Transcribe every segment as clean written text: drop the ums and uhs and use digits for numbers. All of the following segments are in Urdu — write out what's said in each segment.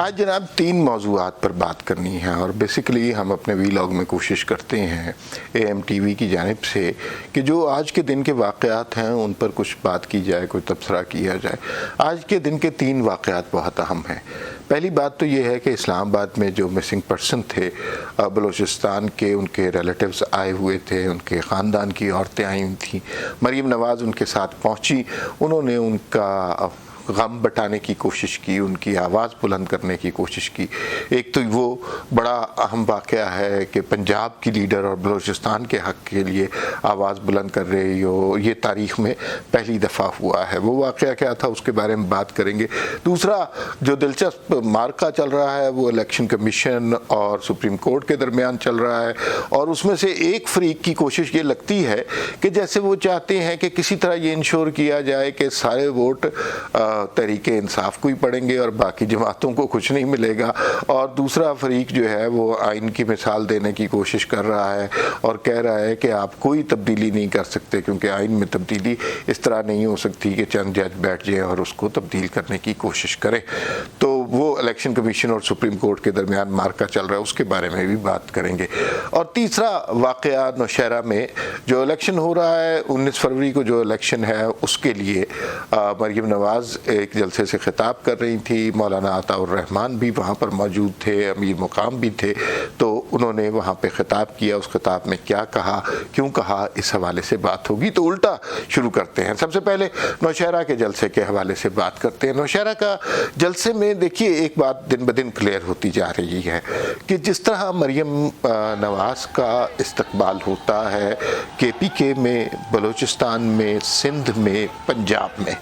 آج جناب 3 موضوعات پر بات کرنی ہے اور بیسیکلی ہم اپنے ویلاگ میں کوشش کرتے ہیں اے ایم ٹی وی کی جانب سے کہ جو آج کے دن کے واقعات ہیں ان پر کچھ بات کی جائے، کوئی تبصرہ کیا جائے۔ آج کے دن کے 3 واقعات بہت اہم ہیں۔ پہلی بات تو یہ ہے کہ اسلام آباد میں جو مسنگ پرسن تھے بلوچستان کے، ان کے ریلیٹیوز آئے ہوئے تھے، ان کے خاندان کی عورتیں آئی ہوئی تھیں، مریم نواز ان کے ساتھ پہنچی، انہوں نے ان کا غم بٹانے کی کوشش کی، ان کی آواز بلند کرنے کی کوشش کی۔ ایک تو وہ بڑا اہم واقعہ ہے کہ پنجاب کی لیڈر اور بلوچستان کے حق کے لیے آواز بلند کر رہی ہو، یہ تاریخ میں پہلی دفعہ ہوا ہے۔ وہ واقعہ کیا تھا اس کے بارے میں بات کریں گے۔ دوسرا جو دلچسپ مارکا چل رہا ہے وہ الیکشن کمیشن اور سپریم کورٹ کے درمیان چل رہا ہے، اور اس میں سے ایک فریق کی کوشش یہ لگتی ہے کہ جیسے وہ چاہتے ہیں کہ کسی طرح یہ انشور کیا جائے کہ سارے ووٹ تحریک انصاف کو ہی پڑیں گے اور باقی جماعتوں کو کچھ نہیں ملے گا، اور دوسرا فریق جو ہے وہ آئین کی مثال دینے کی کوشش کر رہا ہے اور کہہ رہا ہے کہ آپ کوئی تبدیلی نہیں کر سکتے کیونکہ آئین میں تبدیلی اس طرح نہیں ہو سکتی کہ چند جج بیٹھ جائیں اور اس کو تبدیل کرنے کی کوشش کریں۔ تو وہ الیکشن کمیشن اور سپریم کورٹ کے درمیان مارکا چل رہا ہے، اس کے بارے میں بھی بات کریں گے۔ اور تیسرا واقعہ نوشہرہ میں جو الیکشن ہو رہا ہے، 19 فروری کو جو الیکشن ہے اس کے لیے مریم نواز ایک جلسے سے خطاب کر رہی تھی، مولانا عطاء الرحمن بھی وہاں پر موجود تھے، امیر مقام بھی تھے، تو انہوں نے وہاں پہ خطاب کیا۔ اس خطاب میں کیا کہا، کیوں کہا، اس حوالے سے بات ہوگی۔ تو الٹا شروع کرتے ہیں، سب سے پہلے نوشہرہ کے جلسے کے حوالے سے بات کرتے ہیں۔ نوشہرہ کا جلسے میں دیکھیے ایک بات دن بدن کلیئر ہوتی جا رہی ہے کہ جس طرح مریم نواز کا استقبال ہوتا ہے کے پی کے میں، بلوچستان میں، سندھ میں، پنجاب میں،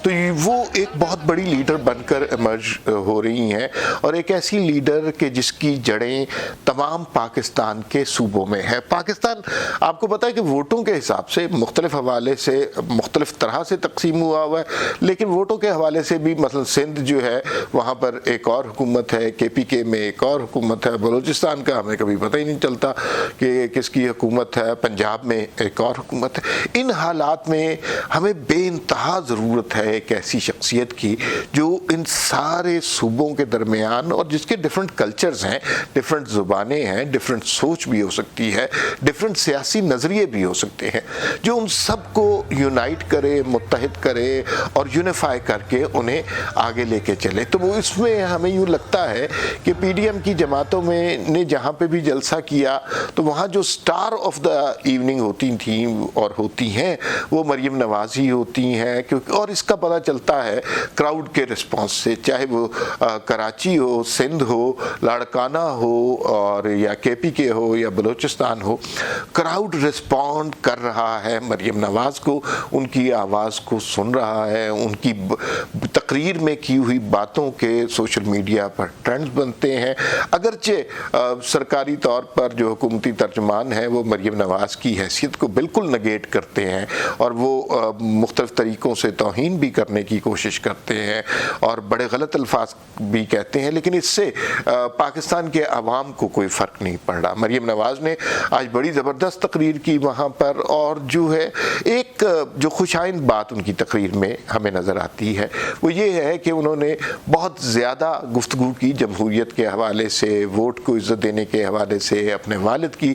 تو وہ ایک بہت بڑی لیڈر بن کر ایمرج ہو رہی ہیں، اور ایک ایسی لیڈر کہ جس کی جڑیں تمام پاکستان کے صوبوں میں ہے۔ پاکستان آپ کو پتا ہے کہ ووٹوں کے حساب سے مختلف حوالے سے مختلف طرح سے تقسیم ہوا ہے، لیکن ووٹوں کے حوالے سے بھی مثلا سندھ جو ہے وہاں پر ایک اور حکومت ہے، کے پی کے میں ایک اور حکومت ہے، بلوچستان کا ہمیں کبھی پتہ ہی نہیں چلتا کہ کس کی حکومت ہے، پنجاب میں ایک اور حکومت ہے۔ ان حالات میں ہمیں بے انتہا ضرورت ہے ایک ایسی شخصیت کی جو ان سارے صوبوں کے درمیان، اور جس کے ڈیفرنٹ کلچرز ہیں، ڈیفرنٹ زبانیں ہیں، ڈیفرنٹ سوچ بھی ہو سکتی ہے، ڈیفرنٹ سیاسی نظریے بھی ہو سکتے ہیں، جو ان سب کو یونائٹ کرے، متحد کرے اور یونیفائی کر کے انہیں آگے لے کے چلے۔ تو وہ اس میں ہمیں یوں لگتا ہے کہ پی ڈی ایم کی جماعتوں میں نے جہاں پہ بھی جلسہ کیا تو وہاں جو سٹار آف دا ایوننگ ہوتی تھیں اور ہوتی ہیں وہ مریم نواز ہی ہوتی ہیں، کیونکہ اور اس کا پتہ چلتا ہے کراؤڈ کے رسپانس سے، چاہے وہ کراچی ہو، سندھ ہو، لاڑکانہ ہو، اور یا کے پی کے ہو یا بلوچستان ہو، کراؤڈ رسپونڈ کر رہا ہے مریم نواز کو، ان کی آواز کو سن رہا ہے، ان کی تقریر میں کی ہوئی باتوں کے سوشل میڈیا پر ٹرینڈز بنتے ہیں۔ اگرچہ سرکاری طور پر جو حکومتی ترجمان ہیں وہ مریم نواز کی حیثیت کو بالکل نگیٹ کرتے ہیں اور وہ مختلف طریقوں سے توہین بھی کرنے کی کوشش کرتے ہیں اور بڑے غلط الفاظ بھی کہتے ہیں، لیکن اس سے پاکستان کے عوام کو کوئی فرق نہیں پڑ رہا۔ مریم نواز نے آج بڑی زبردست تقریر کی وہاں پر، اور جو ہے ایک جو خوشائند بات ان کی تقریر میں ہمیں نظر آتی ہے وہ یہ ہے کہ انہوں نے بہت زیادہ گفتگو کی جمہوریت کے حوالے سے، ووٹ کو عزت دینے کے حوالے سے، اپنے والد کی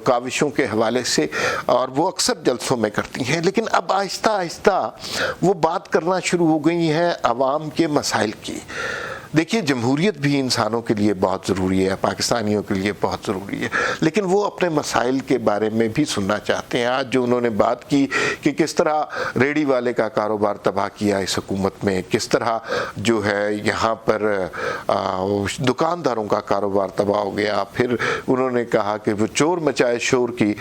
کاوشوں کے حوالے سے، اور وہ اکثر جلسوں میں کرتی ہیں، لیکن اب آہستہ آہستہ وہ بات کرنا شروع ہو گئی ہیں عوام کے مسائل کی۔ دیکھیے جمہوریت بھی انسانوں کے لیے بہت ضروری ہے، پاکستانیوں کے لیے بہت ضروری ہے، لیکن وہ اپنے مسائل کے بارے میں بھی سننا چاہتے ہیں۔ آج جو انہوں نے بات کی کہ کس طرح ریڑھی والے کا کاروبار تباہ کیا اس حکومت میں، کس طرح جو ہے یہاں پر دکانداروں کا کاروبار تباہ ہو گیا، پھر انہوں نے کہا کہ وہ چور مچائے شور کی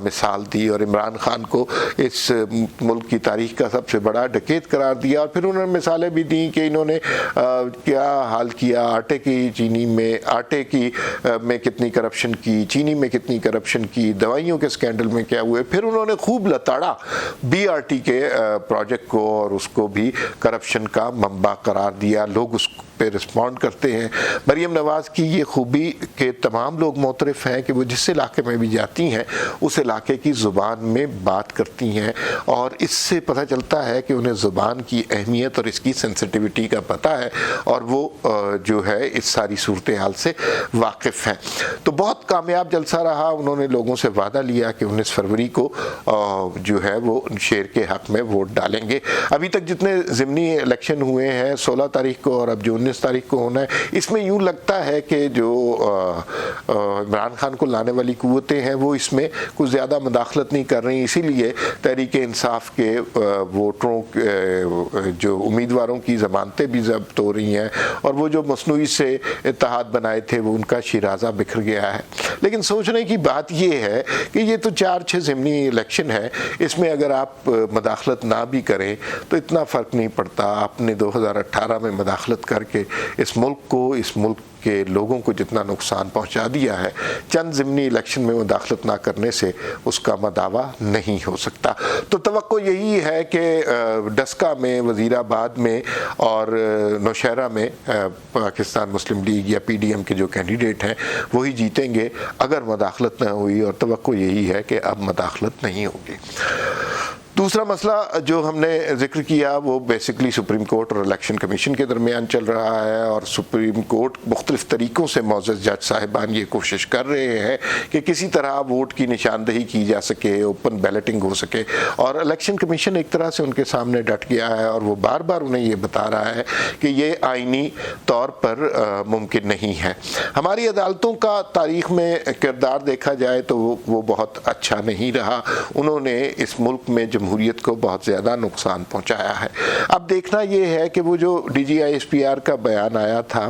مثال دی اور عمران خان کو اس ملک کی تاریخ کا سب سے بڑا ڈکیت قرار دیا، اور پھر انہوں نے مثالیں بھی دیں کہ انہوں نے کیا حال کیا آٹے کی چینی میں، آٹے کی میں کتنی کرپشن کی، چینی میں کتنی کرپشن کی، دوائیوں کے سکینڈل میں کیا ہوئے۔ پھر انہوں نے خوب لتاڑا بی آر ٹی کے پروجیکٹ کو اور اس کو بھی کرپشن کا منبع قرار دیا، لوگ اس پہ رسپونڈ کرتے ہیں۔ مریم نواز کی یہ خوبی کہ تمام لوگ معترف ہیں کہ وہ جس علاقے میں بھی جاتی ہیں اس علاقے کی زبان میں بات کرتی ہیں، اور اس سے پتہ چلتا ہے کہ انہیں زبان کی اہمیت اور اس کی سینسٹیوٹی کا پتہ ہے، اور وہ جو ہے اس ساری صورتحال سے واقف ہیں۔ تو بہت کامیاب جلسہ رہا۔ انہوں نے لوگوں سے وعدہ لیا کہ 19 فروری کو جو ہے وہ شیر کے حق میں ووٹ ڈالیں گے۔ ابھی تک جتنے ضمنی الیکشن ہوئے ہیں 16 تاریخ کو اور اب جو 19 تاریخ کو ہونا ہے، اس میں یوں لگتا ہے کہ جو عمران خان کو لانے والی قوتیں ہیں وہ اس میں کچھ زیادہ مداخلت نہیں کر رہی، اسی لیے تحریک انصاف کے ووٹروں جو امیدواروں کی ضمانتیں بھی ضبط ہو رہی ہیں، اور وہ جو مصنوعی سے اتحاد بنائے تھے وہ ان کا شیرازہ بکھر گیا ہے۔ لیکن سوچنے کی بات یہ ہے کہ یہ تو 4-6 ضمنی الیکشن ہے، اس میں اگر آپ مداخلت نہ بھی کریں تو اتنا فرق نہیں پڑتا۔ آپ نے 2018 میں مداخلت کر کے اس ملک کے لوگوں کو جتنا نقصان پہنچا دیا ہے، چند ضمنی الیکشن میں مداخلت نہ کرنے سے اس کا مداوع نہیں ہو سکتا۔ تو توقع یہی ہے کہ ڈسکا میں، وزیر آباد میں اور نوشہرہ میں پاکستان مسلم لیگ یا پی ڈی ایم کے جو کینڈیڈیٹ ہیں وہی جیتیں گے اگر مداخلت نہ ہوئی، اور توقع یہی ہے کہ اب مداخلت نہیں ہوگی۔ دوسرا مسئلہ جو ہم نے ذکر کیا وہ بیسکلی سپریم کورٹ اور الیکشن کمیشن کے درمیان چل رہا ہے، اور سپریم کورٹ مختلف طریقوں سے معزز جج صاحبان یہ کوشش کر رہے ہیں کہ کسی طرح ووٹ کی نشاندہی کی جا سکے، اوپن بیلٹنگ ہو سکے، اور الیکشن کمیشن ایک طرح سے ان کے سامنے ڈٹ گیا ہے، اور وہ بار بار انہیں یہ بتا رہا ہے کہ یہ آئینی طور پر ممکن نہیں ہے۔ ہماری عدالتوں کا تاریخ میں کردار دیکھا جائے تو وہ بہت اچھا نہیں رہا، انہوں نے اس ملک میں جمہوریت کو بہت زیادہ نقصان پہنچایا ہے۔ اب دیکھنا یہ ہے کہ وہ جو D G I S P R کا بیان آیا تھا،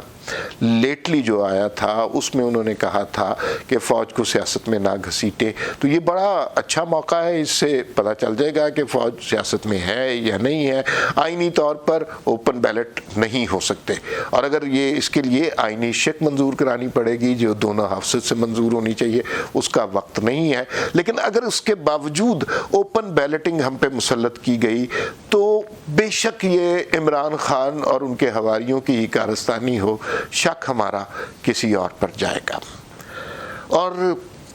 لیٹلی جو آیا تھا، اس میں انہوں نے کہا تھا کہ فوج کو سیاست میں نہ گھسیٹے، تو یہ بڑا اچھا موقع ہے، اس سے پتہ چل جائے گا کہ فوج سیاست میں ہے یا نہیں ہے۔ آئینی طور پر اوپن بیلٹ نہیں ہو سکتے، اور اگر یہ اس کے لیے آئینی شک منظور کرانی پڑے گی جو دونوں ہاؤسز سے منظور ہونی چاہیے، اس کا وقت نہیں ہے۔ لیکن اگر اس کے باوجود اوپن بیلٹنگ ہم پہ مسلط کی گئی تو بے شک یہ عمران خان اور ان کے حواریوں کی ہی کارستانی ہو، شک ہمارا کسی اور پر جائے گا۔ اور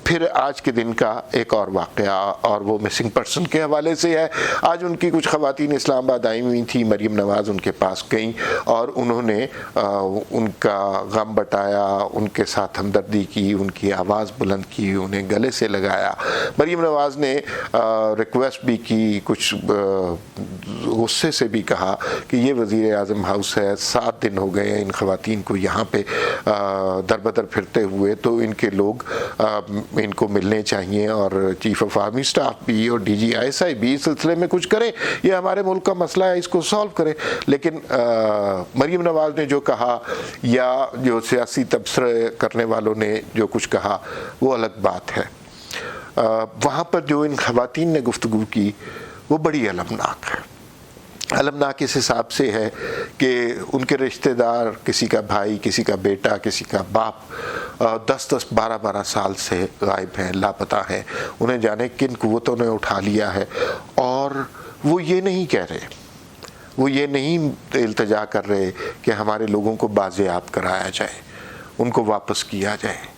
پھر آج کے دن کا ایک اور واقعہ، اور وہ مسنگ پرسن کے حوالے سے ہے۔ آج ان کی کچھ خواتین اسلام آباد آئی ہوئی تھیں، مریم نواز ان کے پاس گئیں اور انہوں نے ان کا غم بٹایا، ان کے ساتھ ہمدردی کی، ان کی آواز بلند کی، انہیں گلے سے لگایا۔ مریم نواز نے ریکویسٹ بھی کی، کچھ غصے سے بھی کہا کہ یہ وزیر اعظم ہاؤس ہے، 7 دن ہو گئے ہیں ان خواتین کو یہاں پہ در بدر پھرتے ہوئے، تو ان کے لوگ ان کو ملنے چاہیے، اور چیف آف آرمی سٹاف بھی اور D G I S I بھی اس سلسلے میں کچھ کریں، یہ ہمارے ملک کا مسئلہ ہے، اس کو سالو کریں۔ لیکن مریم نواز نے جو کہا یا جو سیاسی تبصرے کرنے والوں نے جو کچھ کہا وہ الگ بات ہے۔ وہاں پر جو ان خواتین نے گفتگو کی وہ بڑی المناک ہے۔ المناک اس حساب سے ہے کہ ان کے رشتہ دار، کسی کا بھائی، کسی کا بیٹا، کسی کا باپ 10-10 12-12 سال سے غائب ہیں، لاپتہ ہیں، انہیں جانے کن قوتوں نے اٹھا لیا ہے، اور وہ یہ نہیں کہہ رہے، وہ یہ نہیں التجا کر رہے کہ ہمارے لوگوں کو بازیاب کرایا جائے، ان کو واپس کیا جائے۔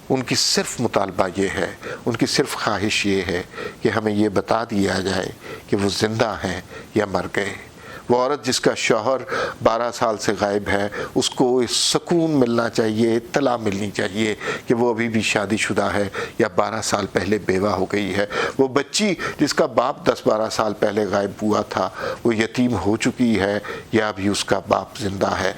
ان کی صرف مطالبہ یہ ہے، ان کی صرف خواہش یہ ہے کہ ہمیں یہ بتا دیا جائے کہ وہ زندہ ہیں یا مر گئے۔ وہ عورت جس کا شوہر 12 سال سے غائب ہے، اس کو سکون ملنا چاہیے، اطلاع ملنی چاہیے کہ وہ ابھی بھی شادی شدہ ہے یا 12 سال پہلے بیوہ ہو گئی ہے۔ وہ بچی جس کا باپ 10-12 سال پہلے غائب ہوا تھا، وہ یتیم ہو چکی ہے یا ابھی اس کا باپ زندہ ہے۔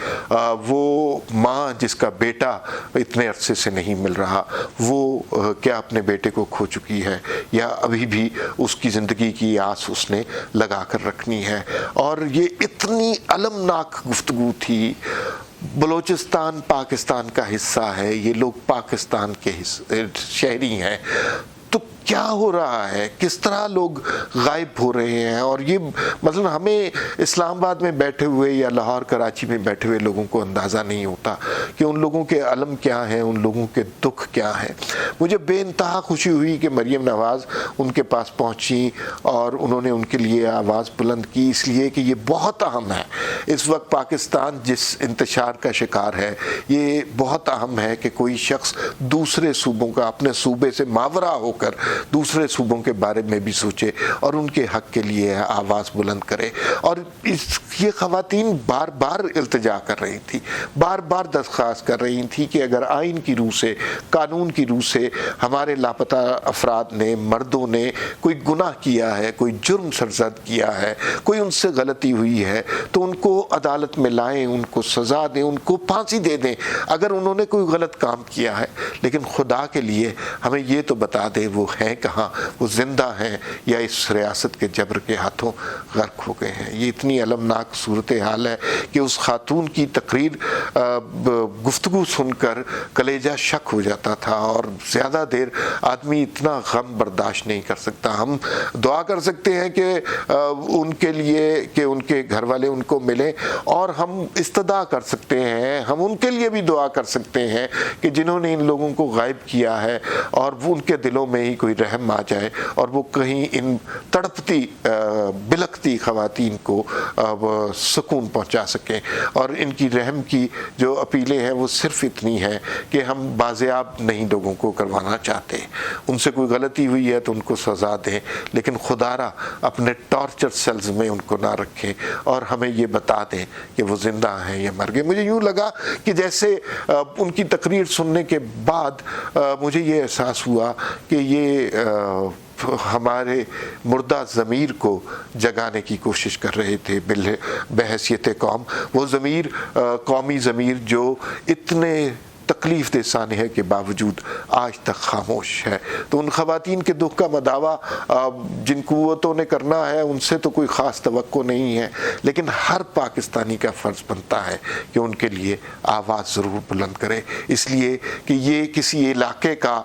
وہ ماں جس کا بیٹا اتنے عرصے سے نہیں مل رہا، وہ کیا اپنے بیٹے کو کھو چکی ہے یا ابھی بھی اس کی زندگی کی آس اس نے لگا کر رکھنی ہے۔ اور یہ اتنی المناک گفتگو تھی۔ بلوچستان پاکستان کا حصہ ہے، یہ لوگ پاکستان کے شہری ہیں، تو کیا ہو رہا ہے، کس طرح لوگ غائب ہو رہے ہیں. اور یہ مثلا ہمیں اسلام آباد میں بیٹھے ہوئے یا لاہور کراچی میں بیٹھے ہوئے لوگوں کو اندازہ نہیں ہوتا کہ ان لوگوں کے علم کیا ہیں، ان لوگوں کے دکھ کیا ہیں. مجھے بے انتہا خوشی ہوئی کہ مریم نواز ان کے پاس پہنچی اور انہوں نے ان کے لیے آواز بلند کی، اس لیے کہ یہ بہت اہم ہے. اس وقت پاکستان جس انتشار کا شکار ہے، یہ بہت اہم ہے کہ کوئی شخص دوسرے صوبوں کا، اپنے صوبے سے ماورا ہو کر دوسرے صوبوں کے بارے میں بھی سوچے اور ان کے حق کے لیے آواز بلند کرے. اور یہ خواتین بار بار التجا کر رہی تھی، بار بار درخواست کر رہی تھی کہ اگر آئین کی روح سے، قانون کی روح سے ہمارے لاپتہ افراد نے، مردوں نے کوئی گناہ کیا ہے، کوئی جرم سرزد کیا ہے، کوئی ان سے غلطی ہوئی ہے، تو ان کو عدالت میں لائیں، ان کو سزا دیں، ان کو پھانسی دے دیں اگر انہوں نے کوئی غلط کام کیا ہے. لیکن خدا کے لیے ہمیں یہ تو بتا دیں وہ ہیں کہاں، وہ زندہ ہیں یا اس ریاست کے جبر کے ہاتھوں غرق ہو گئے ہیں. یہ اتنی المناک صورتحال ہے کہ اس خاتون کی تقریر گفتگو سن کر کلیجہ شک ہو جاتا تھا، اور زیادہ دیر آدمی اتنا غم برداشت نہیں کر سکتا. ہم دعا کر سکتے ہیں کہ ان کے لیے کہ ان کے گھر والے ان کو ملیں، اور ہم استدعا کر سکتے ہیں، ہم ان کے لیے بھی دعا کر سکتے ہیں کہ جنہوں نے ان لوگوں کو غائب کیا ہے، اور وہ ان کے دلوں میں ہی کوئی رحم آ جائے اور وہ کہیں ان تڑپتی بلکتی خواتین کو سکون پہنچا سکیں. اور ان کی رحم کی جو اپیلیں ہیں وہ صرف اتنی ہیں کہ ہم بازیاب نہیں لوگوں کو کروانا چاہتے. ان سے کوئی غلطی ہوئی ہے تو ان کو سزا دیں، لیکن خدا را اپنے ٹارچر سیلز میں ان کو نہ رکھیں اور ہمیں یہ بتا دیں کہ وہ زندہ ہیں یا مر گئے. مجھے یوں لگا کہ جیسے ان کی تقریر سننے کے بعد مجھے یہ احساس ہوا کہ یہ ہمارے مردہ ضمیر کو جگانے کی کوشش کر رہے تھے بحیثیت قوم. وہ ضمیر، قومی ضمیر جو اتنے تکلیف دہ سانحے کے باوجود آج تک خاموش ہے. تو ان خواتین کے دکھ کا مداوع جن قوتوں نے کرنا ہے ان سے تو کوئی خاص توقع نہیں ہے، لیکن ہر پاکستانی کا فرض بنتا ہے کہ ان کے لیے آواز ضرور بلند کرے، اس لیے کہ یہ کسی علاقے کا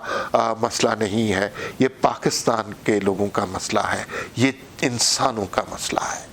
مسئلہ نہیں ہے، یہ پاکستان کے لوگوں کا مسئلہ ہے، یہ انسانوں کا مسئلہ ہے.